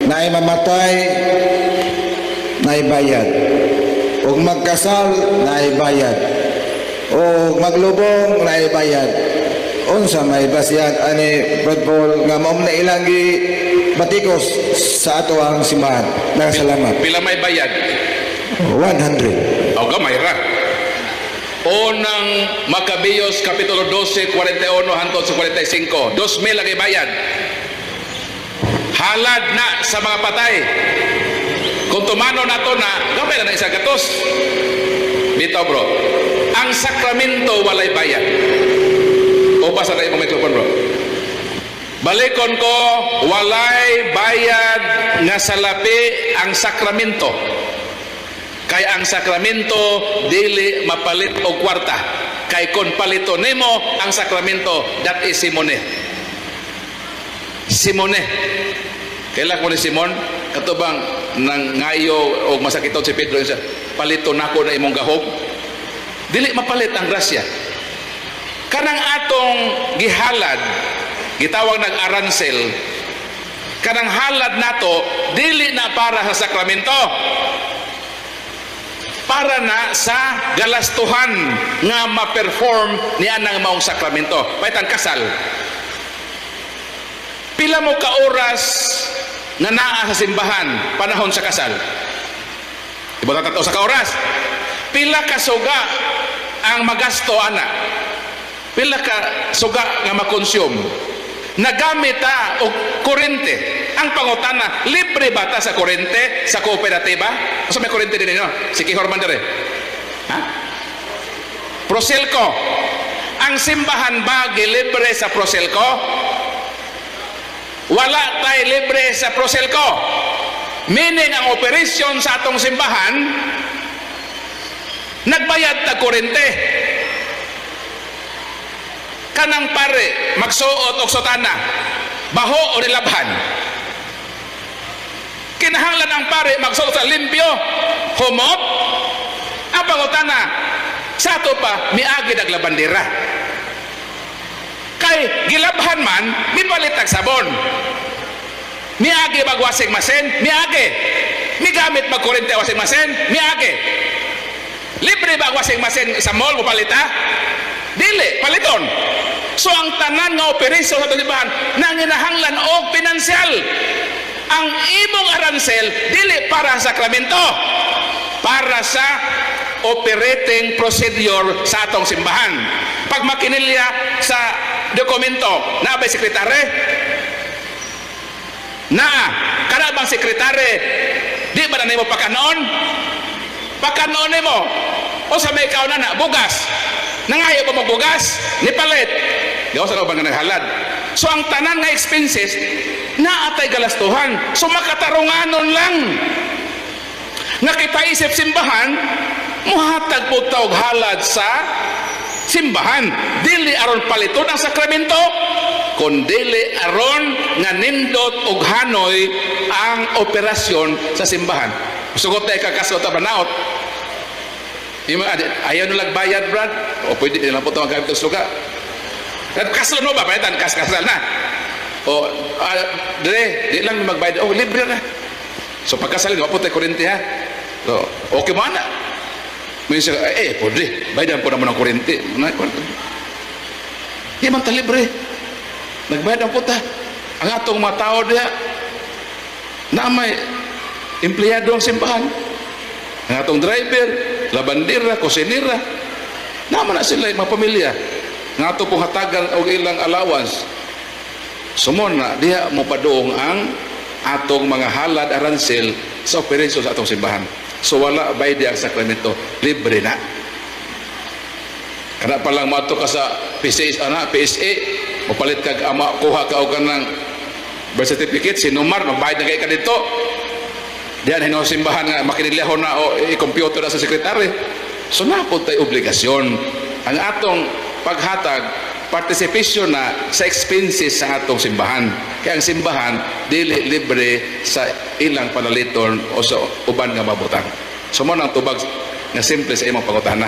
naay mamatay, naay bayad. Ug magkasal, naay bayad. O maglubong, naay bayad. Unsa may basiyag ani Brad Paul nga mao na ilang batikos sa ato ang simbahan. Nagasalamat. Pila may bayad? 100. O gamay ra. Unang Maccabeos Kapitulo 12, 41 hangtod sa 45. 2,000 lagi bayad. Halad na sa mga patay. Kung tumano na to na, gamay na isa gatos. Dito bro, ang sakramento walay bayad. O basa na yung mikrofon bro. Balikon ko, walay bayad nga salapi ang sakramento. Kay ang sakramento dili mapalit og kwarta. Kay kon palito nimo ang sakramento, that is Simone. Simone. Kailan ko ni Simon katubang nang ngayo og masakiton si Pedro siya, palito nako na imong gahog. Dili mapalit ang grasya. Kanang atong gihalad, gitawag nag aransel. Kanang halad nato dili na para sa sakramento. Para na sa galastuhan nga ma-perform niya ng maong sakramento. Paitan kasal. Pila mo ka oras nga naa sa simbahan panahon sa kasal? Ibutan tato sa ka oras. Pila ka suga ang magasto ana? Pila ka suga nga makonsume? Nagamit ta og kurente. Ang pangutana, libre ba ta sa kurente sa kooperatiba? Asa may kurente din ninyo? Si Kihorman dire. Ha? Proselco. Ang simbahan ba gilibre sa Proselco? Wala tayo libre sa Proselco. Meaning ang operasyon sa atong simbahan, nagbayad ta kurente. Kanang pare, magsuot og sotana, baho o nilabhan. Kinahanglan ang pare magsuot sa limpyo, humot. Ang pangutana, sa ato pa, miagi naglabandera. Kay gilabhan man, mipalit ang sabon. Miagi magwasing masin, miagi. Migamit magkurente wasing masin, miagi. Libre ba wasing masin sa mall mo palita? Dili, paliton. So ang tanan nga operasyon sa simbahan nanginahanglan og pinansyal. Ang imong aransel dili para sa sakramento, para sa operating procedure sa atong simbahan. Pag makinilya sa dokumento, na ba'y sekretary? Naa, kana bang sekretary? Di ba na nimo pakanoon? Pakanoon nimo. O sa may kauna na bugas. Nangayo ba magbugas? Nipalit. Gawa sa bang naghalad. So ang tanan nga expenses na atay galastuhan. So makatarunganon lang. Nga kita isip simbahan, muhatag po tawag halad sa simbahan. Dili aron paliton ang sakramento, kundili aron nga nindot og hanoy ang operasyon sa simbahan. Sugot tayo kakasot na banaot. Ayaw nulag bayad, Brad. O pwede nilang po ito magamit ng suga. Kasal mo ba? Pahitan, kasal na. O, dire, di lang magbayad. O, libre na. So, pagkasal, di ba po tayo kurente, ha? So, okay mo na. May siya, pwede. Bayadan po naman ng kurente. Di man ta libre. Nagbayad ang puta. Ang atong mga tao diya, na may empleyado ang simbahan. Ang atong driver, labandera, kusinira, naman na sila mga pamilya nga ito pong hatagan o ilang allowance. Sumon na diha mo padoong ang atong mga halad aransel sa operasyon sa atong simbahan. So wala bayad ang sakramento, libre na. Kana pa lang mato ka sa PSA, mapalit kag ama, kuha ka og kanang birth certificate, sinumar, magbayad na kay ka dito. Diyan hino simbahan nga makinilahon na o i-computer na sa sekretary. So napod tayo obligasyon. Ang atong paghatag, participation na sa expenses sa atong simbahan. Kaya ang simbahan, dili libre sa ilang panaliton o sa uban nga mabutang. So mo nang tubag nga simple sa imong pangutana.